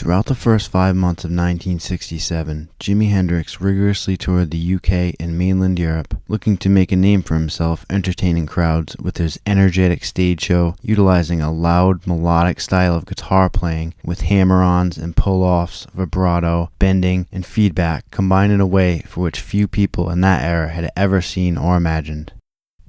Throughout the first 5 months of 1967, Jimi Hendrix rigorously toured the UK and mainland Europe, looking to make a name for himself entertaining crowds with his energetic stage show, utilizing a loud, melodic style of guitar playing with hammer-ons and pull-offs, vibrato, bending, and feedback combined in a way for which few people in that era had ever seen or imagined.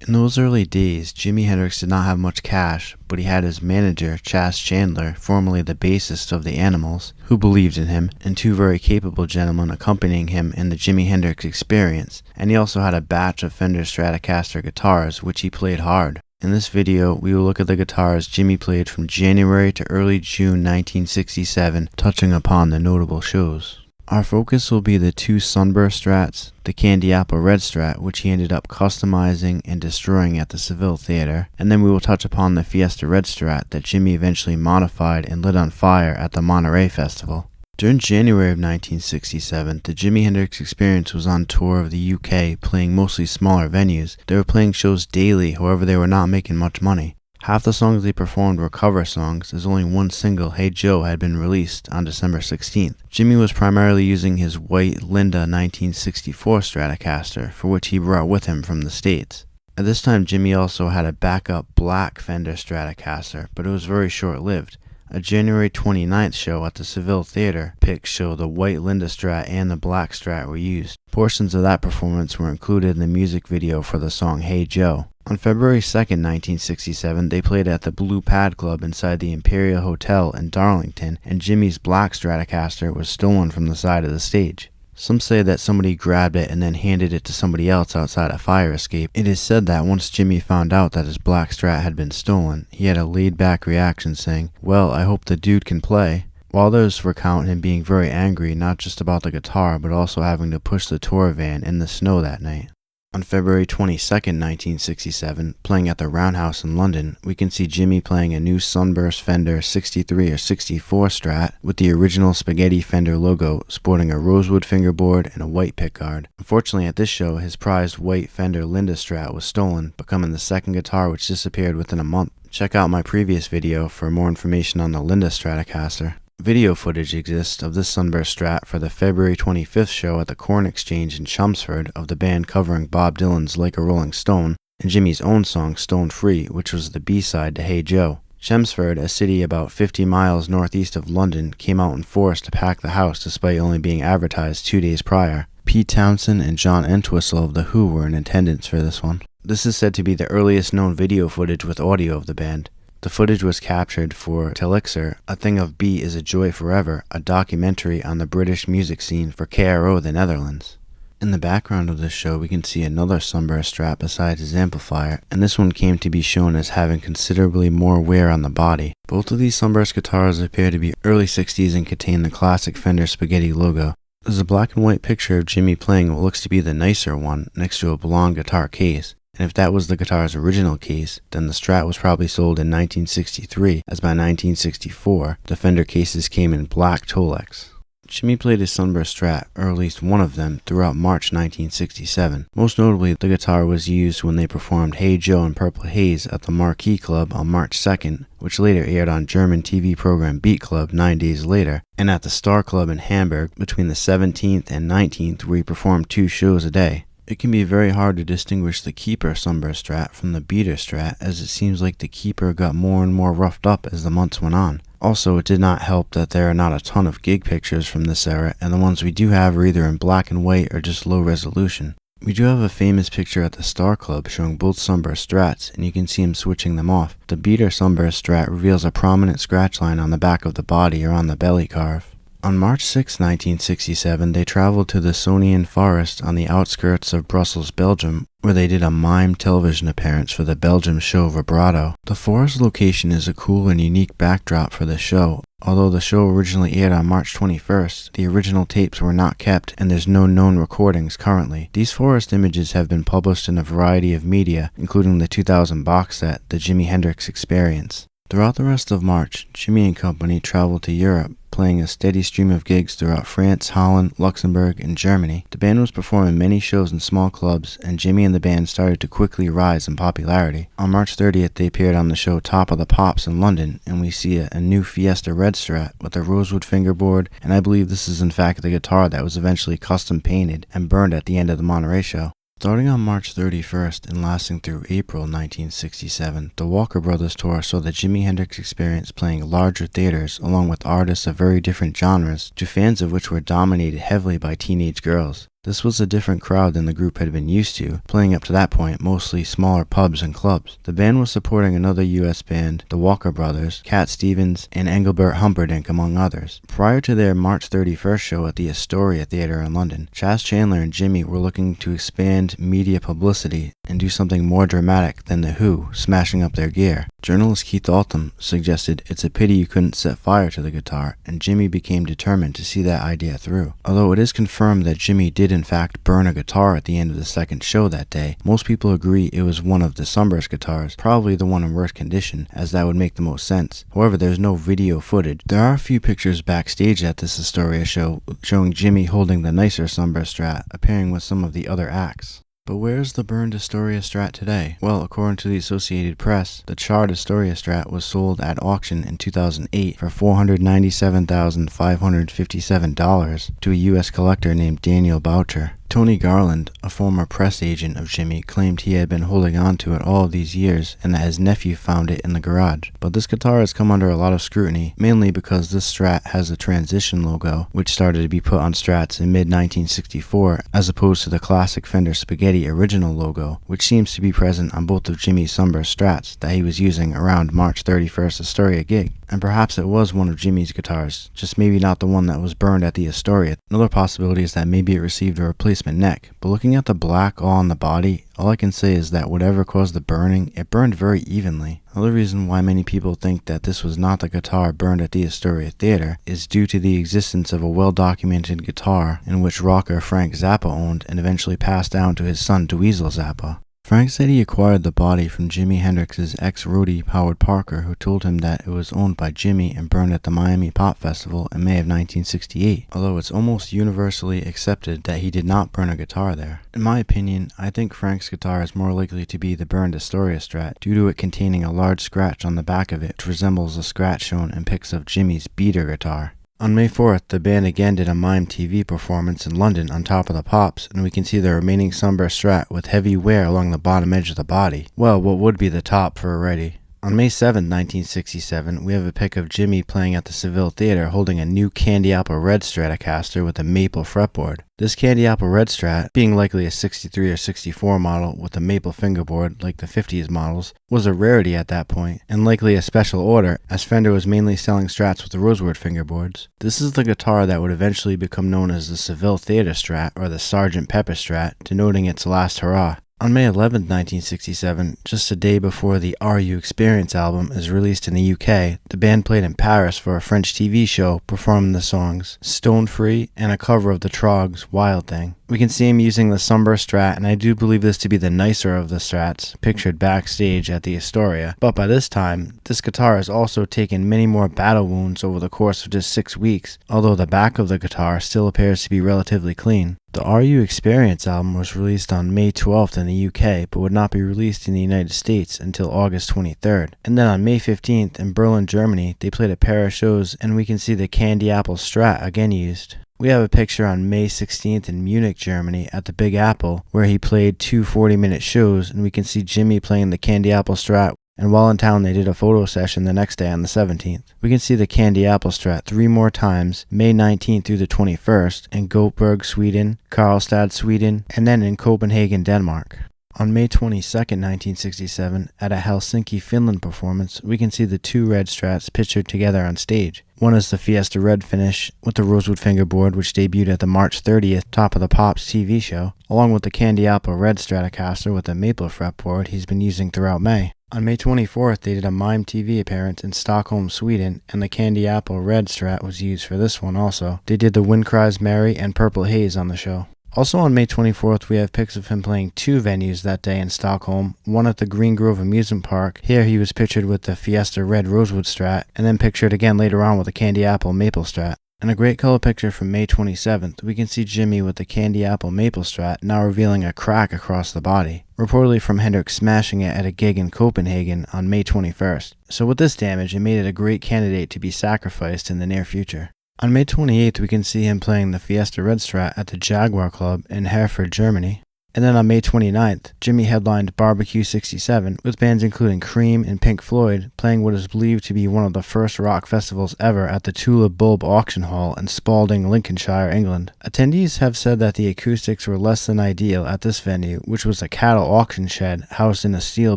In those early days, Jimi Hendrix did not have much cash, but he had his manager, Chas Chandler, formerly the bassist of the Animals, who believed in him, and two very capable gentlemen accompanying him in the Jimi Hendrix Experience, and he also had a batch of Fender Stratocaster guitars, which he played hard. In this video, we will look at the guitars Jimi played from January to early June 1967, touching upon the notable shows. Our focus will be the two Sunburst Strats, the Candy Apple Red Strat, which he ended up customizing and destroying at the Saville Theatre, and then we will touch upon the Fiesta Red Strat that Jimi eventually modified and lit on fire at the Monterrey Festival. During January of 1967, the Jimi Hendrix Experience was on tour of the UK, playing mostly smaller venues. They were playing shows daily, however they were not making much money. Half the songs they performed were cover songs, as only one single, Hey Joe, had been released on December 16th. Jimi was primarily using his white Linda 1964 Stratocaster, for which he brought with him from the States. At this time, Jimi also had a backup black Fender Stratocaster, but it was very short-lived. A January 29th show at the Saville Theatre pics show the white Linda Strat and the black Strat were used. Portions of that performance were included in the music video for the song Hey Joe. On February 2nd, 1967, they played at the Blue Pad Club inside the Imperial Hotel in Darlington, and Jimi's black Stratocaster was stolen from the side of the stage. Some say that somebody grabbed it and then handed it to somebody else outside a fire escape. It is said that once Jimi found out that his black Strat had been stolen, he had a laid-back reaction saying, "Well, I hope the dude can play." While others recount him being very angry not just about the guitar but also having to push the tour van in the snow that night. On February 22nd, 1967, playing at the Roundhouse in London, we can see Jimi playing a new Sunburst Fender 63 or 64 Strat with the original Spaghetti Fender logo, sporting a rosewood fingerboard and a white pickguard. Unfortunately, at this show, his prized white Fender Linda Strat was stolen, becoming the second guitar which disappeared within a month. Check out my previous video for more information on the Linda Stratocaster. Video footage exists of this Sunburst Strat for the February 25th show at the Corn Exchange in Chelmsford of the band covering Bob Dylan's Like a Rolling Stone, and Jimi's own song Stone Free, which was the B-side to Hey Joe. Chelmsford, a city about 50 miles northeast of London, came out in force to pack the house despite only being advertised 2 days prior. Pete Townsend and John Entwistle of The Who were in attendance for this one. This is said to be the earliest known video footage with audio of the band. The footage was captured for Telixer, A Thing of Beat is a Joy Forever, a documentary on the British music scene for KRO the Netherlands. In the background of this show, we can see another Sunburst Strat besides his amplifier, and this one came to be shown as having considerably more wear on the body. Both of these Sunburst guitars appear to be early 60s and contain the classic Fender Spaghetti logo. There's a black and white picture of Jimi playing what looks to be the nicer one next to a blonde guitar case. And if that was the guitar's original case, then the Strat was probably sold in 1963, as by 1964, the Fender cases came in black Tolex. Jimi played his Sunburst Strat, or at least one of them, throughout March 1967. Most notably, the guitar was used when they performed Hey Joe and Purple Haze at the Marquee Club on March 2nd, which later aired on German TV program Beat Club 9 days later, and at the Star Club in Hamburg between the 17th and 19th, where he performed 2 shows a day. It can be very hard to distinguish the Keeper Sunburst Strat from the Beater Strat, as it seems like the Keeper got more and more roughed up as the months went on. Also, it did not help that there are not a ton of gig pictures from this era, and the ones we do have are either in black and white or just low resolution. We do have a famous picture at the Star Club showing both Sunburst Strats, and you can see him switching them off. The Beater Sunburst Strat reveals a prominent scratch line on the back of the body or on the belly carve. On March 6, 1967, they traveled to the Sonian Forest on the outskirts of Brussels, Belgium, where they did a mime television appearance for the Belgium show Vibrato. The forest location is a cool and unique backdrop for the show. Although the show originally aired on March 21st, the original tapes were not kept and there's no known recordings currently. These forest images have been published in a variety of media, including the 2000 box set, The Jimi Hendrix Experience. Throughout the rest of March, Jimi and company traveled to Europe, playing a steady stream of gigs throughout France, Holland, Luxembourg, and Germany. The band was performing many shows in small clubs, and Jimi and the band started to quickly rise in popularity. On March 30th, they appeared on the show Top of the Pops in London, and we see a new Fiesta Red Strat with a rosewood fingerboard, and I believe this is in fact the guitar that was eventually custom painted and burned at the end of the Monterrey show. Starting on March 31st and lasting through April 1967, the Walker Brothers tour saw the Jimi Hendrix Experience playing larger theaters along with artists of very different genres, to fans of which were dominated heavily by teenage girls. This was a different crowd than the group had been used to, playing up to that point mostly smaller pubs and clubs. The band was supporting another U.S. band, the Walker Brothers, Cat Stevens, and Engelbert Humperdinck, among others. Prior to their March 31st show at the Astoria Theatre in London, Chas Chandler and Jimi were looking to expand media publicity and do something more dramatic than The Who smashing up their gear. Journalist Keith Altham suggested it's a pity you couldn't set fire to the guitar, and Jimi became determined to see that idea through. Although it is confirmed that Jimi did in fact burn a guitar at the end of the second show that day, most people agree it was one of the Sunburst guitars, probably the one in worse condition, as that would make the most sense. However, there's no video footage. There are a few pictures backstage at this Astoria show showing Jimi holding the nicer Sunburst Strat, appearing with some of the other acts. But where's the burned Astoria Strat today? Well, according to the Associated Press, the charred Astoria Strat was sold at auction in 2008 for $497,557 to a U.S. collector named Daniel Boucher. Tony Garland, a former press agent of Jimi, claimed he had been holding on to it all of these years and that his nephew found it in the garage. But this guitar has come under a lot of scrutiny, mainly because this Strat has a transition logo, which started to be put on Strats in mid-1964, as opposed to the classic Fender Spaghetti original logo, which seems to be present on both of Jimi's Sunburst Strats that he was using around March 31st Astoria gig. And perhaps it was one of Jimi's guitars, just maybe not the one that was burned at the Astoria. Another possibility is that maybe it received a replacement neck, but looking at the black all on the body, all I can say is that whatever caused the burning, it burned very evenly. Another reason why many people think that this was not the guitar burned at the Astoria Theatre is due to the existence of a well-documented guitar in which rocker Frank Zappa owned and eventually passed down to his son Dweezil Zappa. Frank said he acquired the body from Jimi Hendrix's ex-roadie Howard Parker, who told him that it was owned by Jimi and burned at the Miami Pop Festival in May of 1968, although it's almost universally accepted that he did not burn a guitar there. In my opinion, I think Frank's guitar is more likely to be the burned Astoria Strat due to it containing a large scratch on the back of it, which resembles a scratch shown in pics of Jimi's beater guitar. On May 4th, the band again did a Mime TV performance in London on Top of the Pops, and we can see the remaining Sunburst Strat with heavy wear along the bottom edge of the body. Well, what would be the top for a Reddy? On May 7, 1967, we have a pic of Jimi playing at the Saville Theatre holding a new Candy Apple Red Stratocaster with a maple fretboard. This Candy Apple Red Strat, being likely a 63 or 64 model with a maple fingerboard like the 50s models, was a rarity at that point, and likely a special order, as Fender was mainly selling Strats with the rosewood fingerboards. This is the guitar that would eventually become known as the Saville Theatre Strat or the Sgt. Pepper Strat, denoting its last hurrah. On May 11, 1967, just a day before the Are You Experience album is released in the UK, the band played in Paris for a French TV show, performing the songs Stone Free and a cover of the Trogs' Wild Thing. We can see him using the Sunburst Strat, and I do believe this to be the nicer of the Strats, pictured backstage at the Astoria. But by this time, this guitar has also taken many more battle wounds over the course of just 6 weeks, although the back of the guitar still appears to be relatively clean. The Are You Experience album was released on May 12th in the UK, but would not be released in the United States until August 23rd. And then on May 15th in Berlin, Germany, they played a pair of shows, and we can see the Candy Apple Strat again used. We have a picture on May 16th in Munich, Germany at the Big Apple, where he played 2 40-minute shows, and we can see Jimi playing the Candy Apple Strat, and while in town they did a photo session the next day on the 17th. We can see the Candy Apple Strat 3 more times, May 19th through the 21st, in Gothenburg, Sweden, Karlstad, Sweden, and then in Copenhagen, Denmark. On May 22, 1967, at a Helsinki, Finland performance, we can see the 2 red Strats pictured together on stage. One is the Fiesta Red finish with the rosewood fingerboard, which debuted at the March 30th Top of the Pops TV show, along with the Candy Apple Red Stratocaster with the maple fretboard he's been using throughout May. On May 24th, they did a Mime TV appearance in Stockholm, Sweden, and the Candy Apple Red Strat was used for this one also. They did the Wind Cries Mary and Purple Haze on the show. Also on May 24th, we have pics of him playing 2 venues that day in Stockholm, one at the Green Grove Amusement Park. Here he was pictured with the Fiesta Red Strat, and then pictured again later on with the Candy Apple Maple Strat. In a great color picture from May 27th, we can see Jimi with the Candy Apple Maple Strat now revealing a crack across the body, reportedly from Hendrix smashing it at a gig in Copenhagen on May 21st. So with this damage, it made it a great candidate to be sacrificed in the near future. On May 28th, we can see him playing the Fiesta Red Strat at the Jaguar Club in Herford, Germany. And then on May 29th, Jimi headlined Barbecue 67 with bands including Cream and Pink Floyd, playing what is believed to be one of the first rock festivals ever at the Tulip Bulb Auction Hall in Spalding, Lincolnshire, England. Attendees have said that the acoustics were less than ideal at this venue, which was a cattle auction shed housed in a steel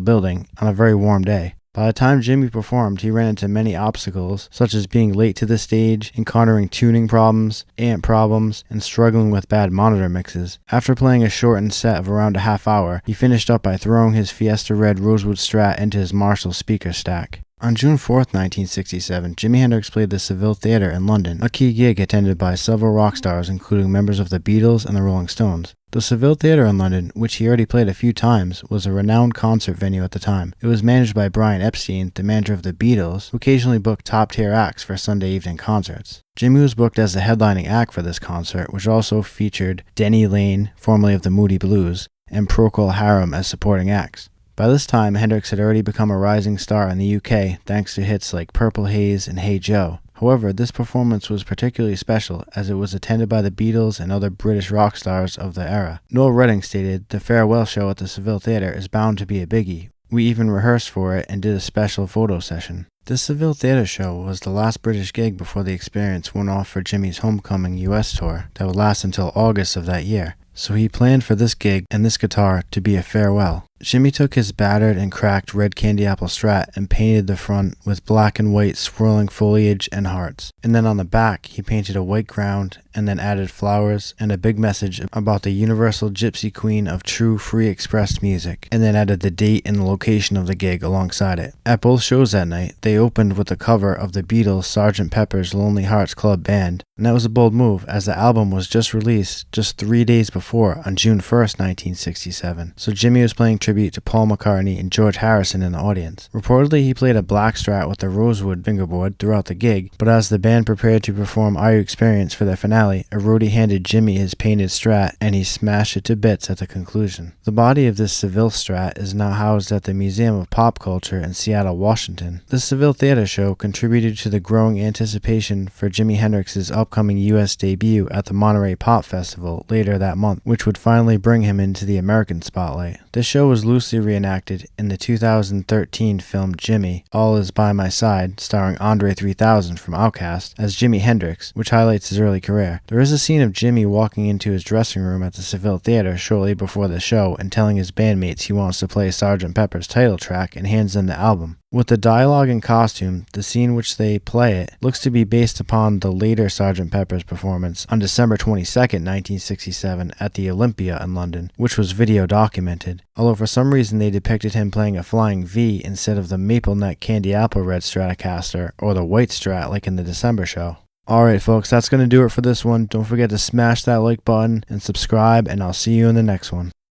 building on a very warm day. By the time Jimi performed, he ran into many obstacles, such as being late to the stage, encountering tuning problems, amp problems, and struggling with bad monitor mixes. After playing a shortened set of around a half hour, he finished up by throwing his Fiesta Red Rosewood Strat into his Marshall speaker stack. On June 4th, 1967, Jimi Hendrix played the Saville Theatre in London, a key gig attended by several rock stars including members of the Beatles and the Rolling Stones. The Saville Theatre in London, which he already played a few times, was a renowned concert venue at the time. It was managed by Brian Epstein, the manager of the Beatles, who occasionally booked top-tier acts for Sunday evening concerts. Jimi was booked as the headlining act for this concert, which also featured Denny Laine, formerly of the Moody Blues, and Procol Harum as supporting acts. By this time, Hendrix had already become a rising star in the UK thanks to hits like Purple Haze and Hey Joe. However, this performance was particularly special as it was attended by the Beatles and other British rock stars of the era. Noel Redding stated, "The farewell show at the Saville Theatre is bound to be a biggie. We even rehearsed for it and did a special photo session." This Saville Theatre show was the last British gig before the experience went off for Jimi's homecoming US tour that would last until August of that year. So he planned for this gig and this guitar to be a farewell. Jimi took his battered and cracked red Candy Apple Strat and painted the front with black and white swirling foliage and hearts. And then on the back, he painted a white ground and then added flowers and a big message about the universal gypsy queen of true free expressed music, and then added the date and the location of the gig alongside it. At both shows that night, they opened with the cover of the Beatles' Sgt. Pepper's Lonely Hearts Club Band, and that was a bold move as the album was just released just 3 days before on June 1st, 1967. So Jimi was playing tribute to Paul McCartney and George Harrison in the audience. Reportedly, he played a black Strat with the rosewood fingerboard throughout the gig, but as the band prepared to perform Are You Experienced for their finale, a roadie handed Jimi his painted Strat and he smashed it to bits at the conclusion. The body of this Saville Strat is now housed at the Museum of Pop Culture in Seattle, Washington. The Saville Theatre show contributed to the growing anticipation for Jimi Hendrix's upcoming US debut at the Monterrey Pop Festival later that month, which would finally bring him into the American spotlight. This show was loosely reenacted in the 2013 film Jimi, All Is By My Side, starring Andre 3000 from Outkast as Jimi Hendrix, which highlights his early career. There is a scene of Jimi walking into his dressing room at the Saville Theatre shortly before the show and telling his bandmates he wants to play Sgt. Pepper's title track and hands them the album. With the dialogue and costume, the scene which they play it looks to be based upon the later Sgt. Pepper's performance on December 22nd, 1967 at the Olympia in London, which was video documented, although for some reason they depicted him playing a flying V instead of the maple neck Candy Apple Red Stratocaster or the white Strat like in the December show. Alright folks, that's going to do it for this one. Don't forget to smash that like button and subscribe, and I'll see you in the next one.